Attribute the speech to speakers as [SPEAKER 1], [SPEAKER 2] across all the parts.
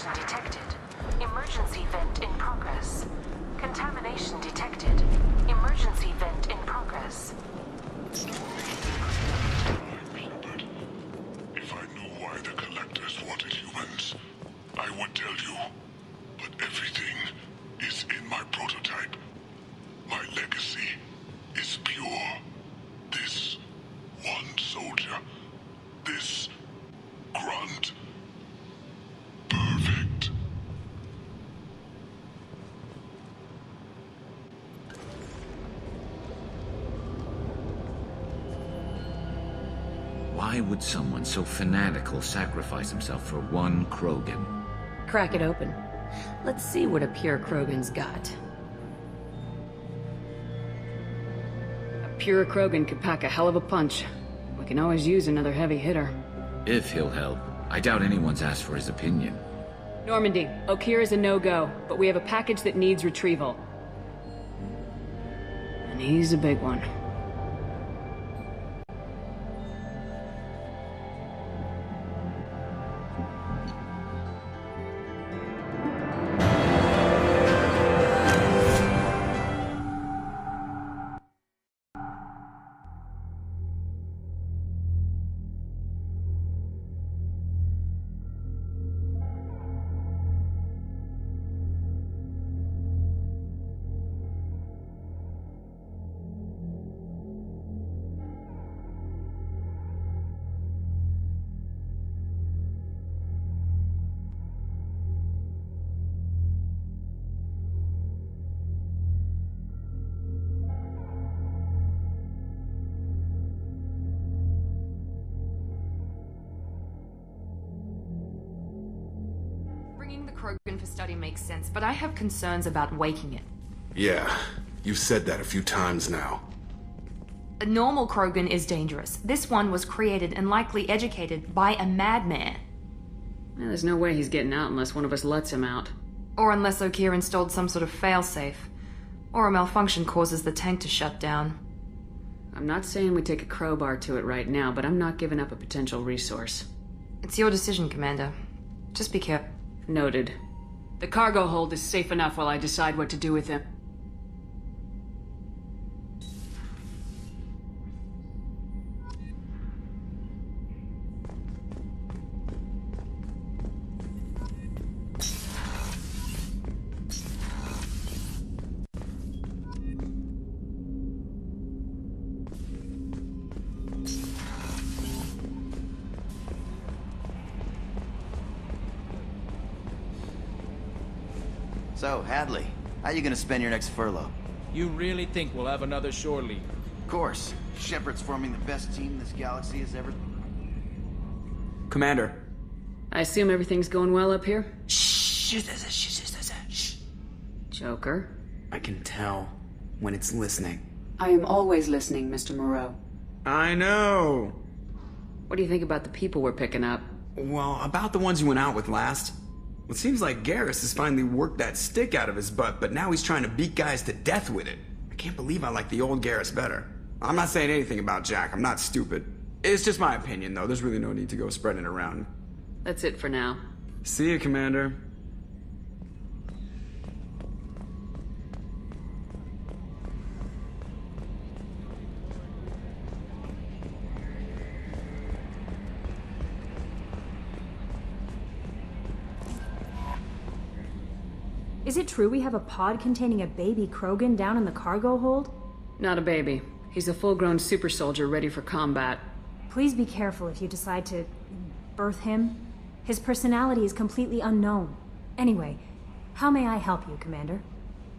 [SPEAKER 1] Contamination detected. Emergency vent in progress. Contamination detected. Emergency vent in progress.
[SPEAKER 2] If I knew why the Collectors wanted humans, I would tell you. But everything is in my prototype. My legacy is pure. This one soldier. This grunt. Perfect.
[SPEAKER 3] Why would someone so fanatical sacrifice himself for one Krogan?
[SPEAKER 4] Crack it open. Let's see what a pure Krogan's got. A pure Krogan could pack a hell of a punch. We can always use another heavy hitter.
[SPEAKER 3] If he'll help. I doubt anyone's asked for his opinion.
[SPEAKER 4] Normandy, Okeer is a no-go, but we have a package that needs retrieval. And he's a big one.
[SPEAKER 5] Bringing the Krogan for study makes sense, but I have concerns about waking it.
[SPEAKER 6] Yeah, you've said that a few times now.
[SPEAKER 5] A normal Krogan is dangerous. This one was created and likely educated by a madman.
[SPEAKER 4] There's no way he's getting out unless one of us lets him out.
[SPEAKER 5] Or unless Okeer installed some sort of failsafe. Or a malfunction causes the tank to shut down.
[SPEAKER 4] I'm not saying we take a crowbar to it right now, but I'm not giving up a potential resource.
[SPEAKER 5] It's your decision, Commander. Just be careful.
[SPEAKER 4] Noted. The cargo hold is safe enough while I decide what to do with him.
[SPEAKER 7] So, Hadley, how you gonna spend your next furlough?
[SPEAKER 8] You really think we'll have another shore leave?
[SPEAKER 7] Of course. Shepard's forming the best team this galaxy has ever...
[SPEAKER 9] Commander.
[SPEAKER 4] I assume everything's going well up here?
[SPEAKER 9] Shh.
[SPEAKER 4] Joker?
[SPEAKER 9] I can tell when it's listening.
[SPEAKER 4] I am always listening, Mr. Moreau.
[SPEAKER 9] I know.
[SPEAKER 4] What do you think about the people we're picking up?
[SPEAKER 9] Well, about the ones you went out with last. Well, it seems like Garrus has finally worked that stick out of his butt, but now he's trying to beat guys to death with it. I can't believe I like the old Garrus better. I'm not saying anything about Jack, I'm not stupid. It's just my opinion, though. There's really no need to go spreading it around.
[SPEAKER 4] That's it for now.
[SPEAKER 9] See you, Commander.
[SPEAKER 10] Is it true we have a pod containing a baby Krogan down in the cargo hold?
[SPEAKER 4] Not a baby. He's a full-grown super soldier ready for combat.
[SPEAKER 10] Please be careful if you decide to birth him. His personality is completely unknown. Anyway, how may I help you, Commander?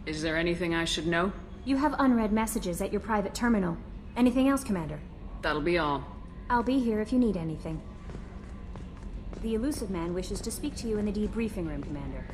[SPEAKER 4] Is there anything I should know?
[SPEAKER 10] You have unread messages at your private terminal. Anything else, Commander?
[SPEAKER 4] That'll be all.
[SPEAKER 10] I'll be here if you need anything. The Elusive Man wishes to speak to you in the debriefing room, Commander.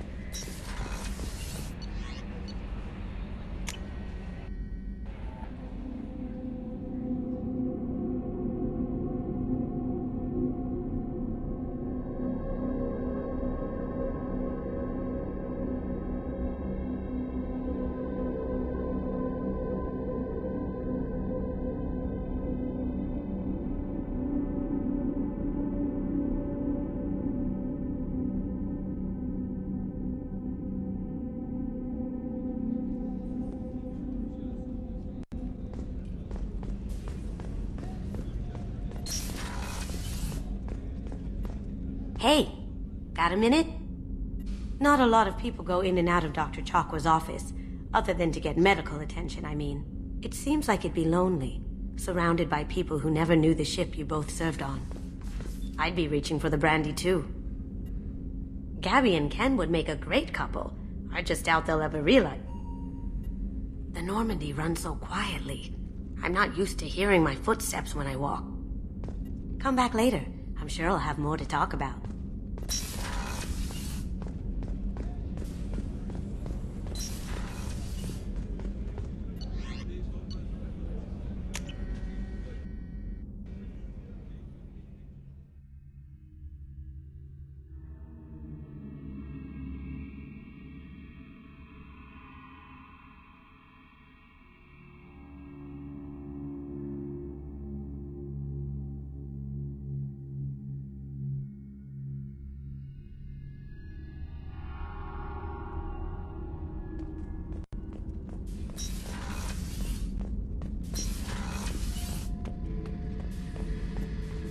[SPEAKER 11] Hey, got a minute? Not a lot of people go in and out of Dr. Chakwa's office, other than to get medical attention, I mean. It seems like it'd be lonely, surrounded by people who never knew the ship you both served on. I'd be reaching for the brandy too. Gabby and Ken would make a great couple. I just doubt they'll ever realize. The Normandy runs so quietly. I'm not used to hearing my footsteps when I walk. Come back later. I'm sure I'll have more to talk about.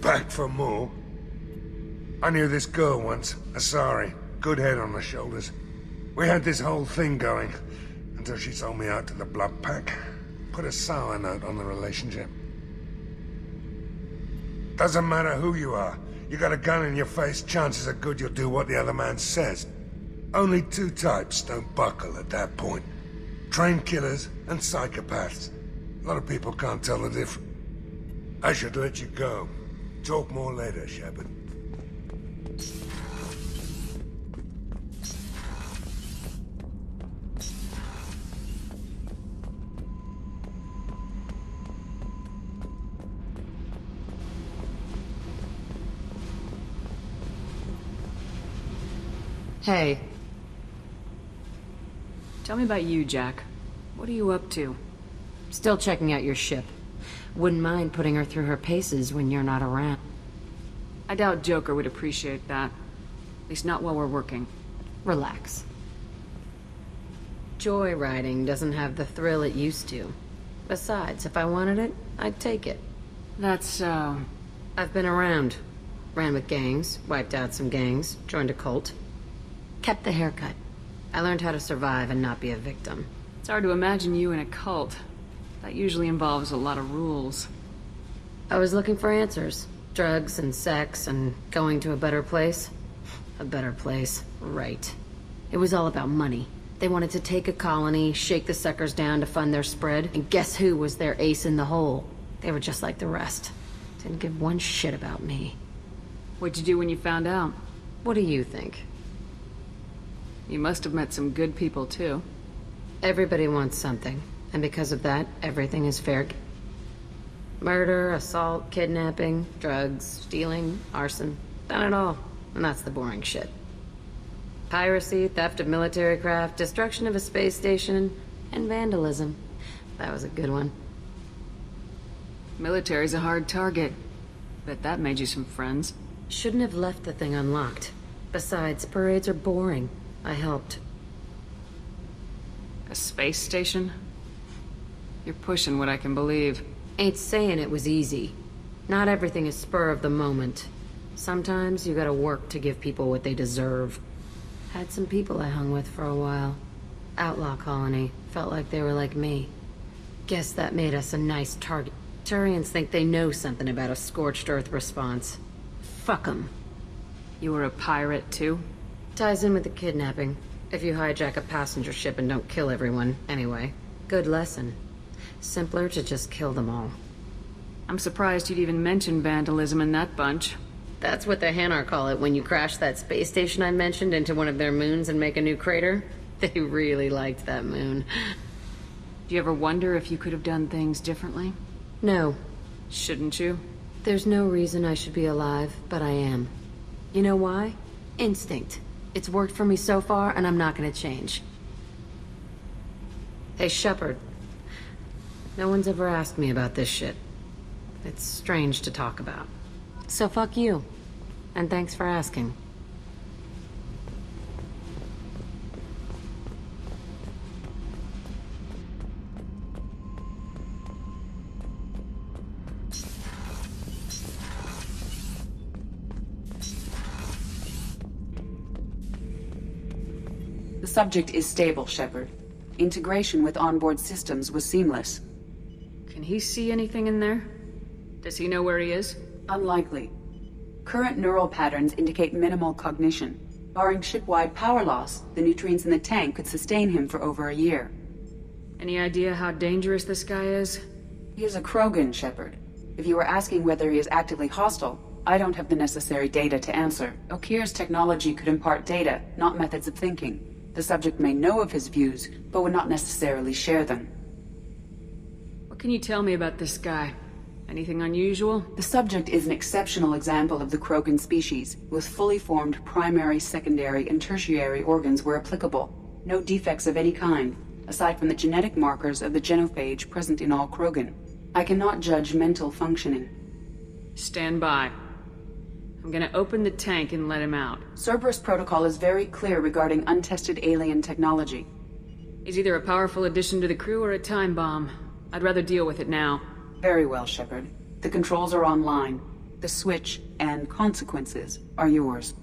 [SPEAKER 12] Back for more? I knew this girl once, Asari. Good head on her shoulders. We had this whole thing going, until she sold me out to the Blood Pack. Put a sour note on the relationship. Doesn't matter who you are. You got a gun in your face, chances are good you'll do what the other man says. Only two types don't buckle at that point. Trained killers and psychopaths. A lot of people can't tell the difference. I should let you go. Talk more later, Shepard.
[SPEAKER 4] Hey. Tell me about you, Jack. What are you up to?
[SPEAKER 13] Still checking out your ship. Wouldn't mind putting her through her paces when you're not around.
[SPEAKER 4] I doubt Joker would appreciate that. At least not while we're working.
[SPEAKER 13] Relax. Joyriding doesn't have the thrill it used to. Besides, if I wanted it, I'd take it.
[SPEAKER 4] That's so...
[SPEAKER 13] I've been around. Ran with gangs, wiped out some gangs, joined a cult. Kept the haircut. I learned how to survive and not be a victim.
[SPEAKER 4] It's hard to imagine you in a cult. That usually involves a lot of rules.
[SPEAKER 13] I was looking for answers. Drugs and sex and going to a better place. A better place, right. It was all about money. They wanted to take a colony, shake the suckers down to fund their spread, and guess who was their ace in the hole? They were just like the rest. Didn't give one shit about me.
[SPEAKER 4] What'd you do when you found out?
[SPEAKER 13] What do you think?
[SPEAKER 4] You must have met some good people, too.
[SPEAKER 13] Everybody wants something. And because of that, everything is fair. Murder, assault, kidnapping, drugs, stealing, arson. Done it all. And that's the boring shit. Piracy, theft of military craft, destruction of a space station, and vandalism. That was a good one.
[SPEAKER 4] Military's a hard target. Bet that made you some friends.
[SPEAKER 13] Shouldn't have left the thing unlocked. Besides, parades are boring. I helped.
[SPEAKER 4] A space station? You're pushing what I can believe.
[SPEAKER 13] Ain't saying it was easy. Not everything is spur of the moment. Sometimes you gotta work to give people what they deserve. Had some people I hung with for a while. Outlaw colony. Felt like they were like me. Guess that made us a nice target. Turians think they know something about a scorched earth response. Fuck 'em.
[SPEAKER 4] You were a pirate, too?
[SPEAKER 13] Ties in with the kidnapping. If you hijack a passenger ship and don't kill everyone, anyway. Good lesson. Simpler to just kill them all.
[SPEAKER 4] I'm surprised you'd even mention vandalism in that bunch.
[SPEAKER 13] That's what the Hanar call it when you crash that space station I mentioned into one of their moons and make a new crater. They really liked that moon.
[SPEAKER 4] Do you ever wonder if you could have done things differently?
[SPEAKER 13] No.
[SPEAKER 4] Shouldn't you?
[SPEAKER 13] There's no reason I should be alive, but I am. You know why? Instinct. It's worked for me so far, and I'm not gonna change. Hey, Shepard. No one's ever asked me about this shit. It's strange to talk about. So fuck you. And thanks for asking.
[SPEAKER 14] subject is stable, Shepard. Integration with onboard systems was seamless.
[SPEAKER 4] Can he see anything in there? Does he know where he is?
[SPEAKER 14] Unlikely. Current neural patterns indicate minimal cognition. Barring ship-wide power loss, the nutrients in the tank could sustain him for over a year.
[SPEAKER 4] Any idea how dangerous this guy is?
[SPEAKER 14] He is a Krogan, Shepard. If you were asking whether he is actively hostile, I don't have the necessary data to answer. Okir's technology could impart data, not methods of thinking. The subject may know of his views, but would not necessarily share them.
[SPEAKER 4] What can you tell me about this guy? Anything unusual?
[SPEAKER 14] The subject is an exceptional example of the Krogan species, with fully formed primary, secondary, and tertiary organs where applicable. No defects of any kind, aside from the genetic markers of the genophage present in all Krogan. I cannot judge mental functioning.
[SPEAKER 4] Stand by. I'm gonna open the tank and let him out.
[SPEAKER 14] Cerberus protocol is very clear regarding untested alien technology.
[SPEAKER 4] He's either a powerful addition to the crew or a time bomb. I'd rather deal with it now.
[SPEAKER 14] Very well, Shepard. The controls are online. The switch and consequences are yours.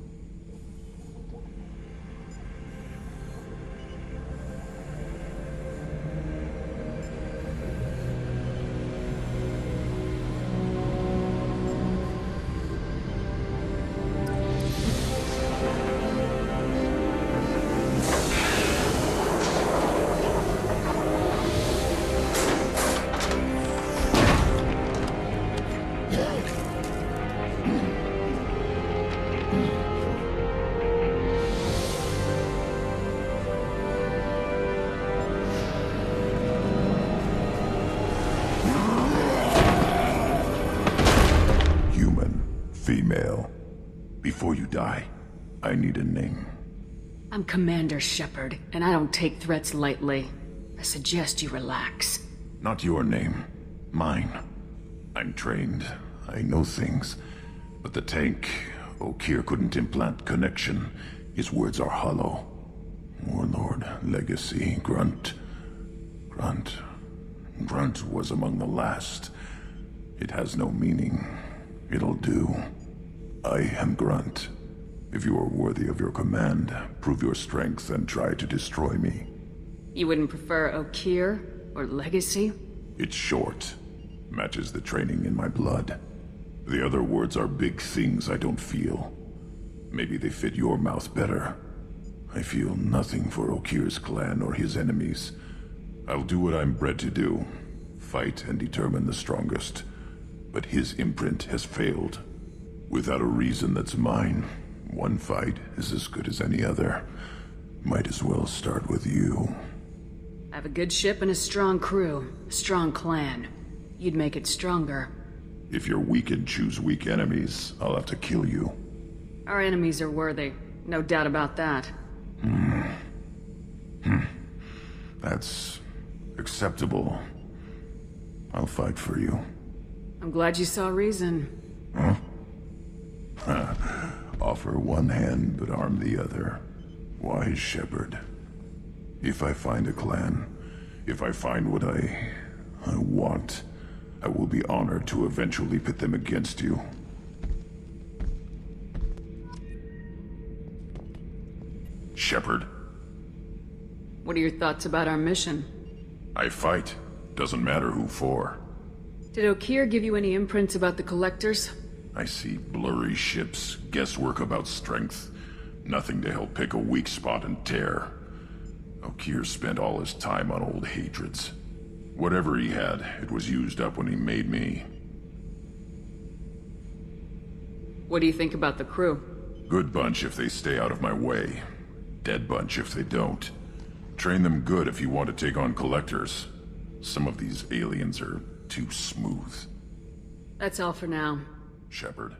[SPEAKER 2] Female. Before you die, I need a name.
[SPEAKER 4] I'm Commander Shepard, and I don't take threats lightly. I suggest you relax.
[SPEAKER 2] Not your name. Mine. I'm trained. I know things. But the tank, Okir couldn't implant connection. His words are hollow. Warlord, Legacy, Grunt. Grunt was among the last. It has no meaning. It'll do. I am Grunt. If you are worthy of your command, prove your strength and try to destroy me.
[SPEAKER 4] You wouldn't prefer Okir or Legacy?
[SPEAKER 2] It's short. Matches the training in my blood. The other words are big things I don't feel. Maybe they fit your mouth better. I feel nothing for Okir's clan or his enemies. I'll do what I'm bred to do. Fight and determine the strongest. But his imprint has failed. Without a reason that's mine, one fight is as good as any other. Might as well start with you.
[SPEAKER 4] I have a good ship and a strong crew. A strong clan. You'd make it stronger.
[SPEAKER 2] If you're weak and choose weak enemies, I'll have to kill you.
[SPEAKER 4] Our enemies are worthy. No doubt about that.
[SPEAKER 2] That's acceptable. I'll fight for you.
[SPEAKER 4] I'm glad you saw reason.
[SPEAKER 2] Huh? Offer one hand, but arm the other. Wise Shepard. If I find a clan, if I find what I want, I will be honored to eventually pit them against you. Shepard.
[SPEAKER 4] What are your thoughts about our mission?
[SPEAKER 2] I fight. Doesn't matter who for.
[SPEAKER 4] Did Okir give you any imprints about the Collectors?
[SPEAKER 2] I see blurry ships, guesswork about strength. Nothing to help pick a weak spot and tear. Okir spent all his time on old hatreds. Whatever he had, it was used up when he made me.
[SPEAKER 4] What do you think about the crew?
[SPEAKER 2] Good bunch if they stay out of my way. Dead bunch if they don't. Train them good if you want to take on Collectors. Some of these aliens are too smooth.
[SPEAKER 4] That's all for now.
[SPEAKER 2] Shepard.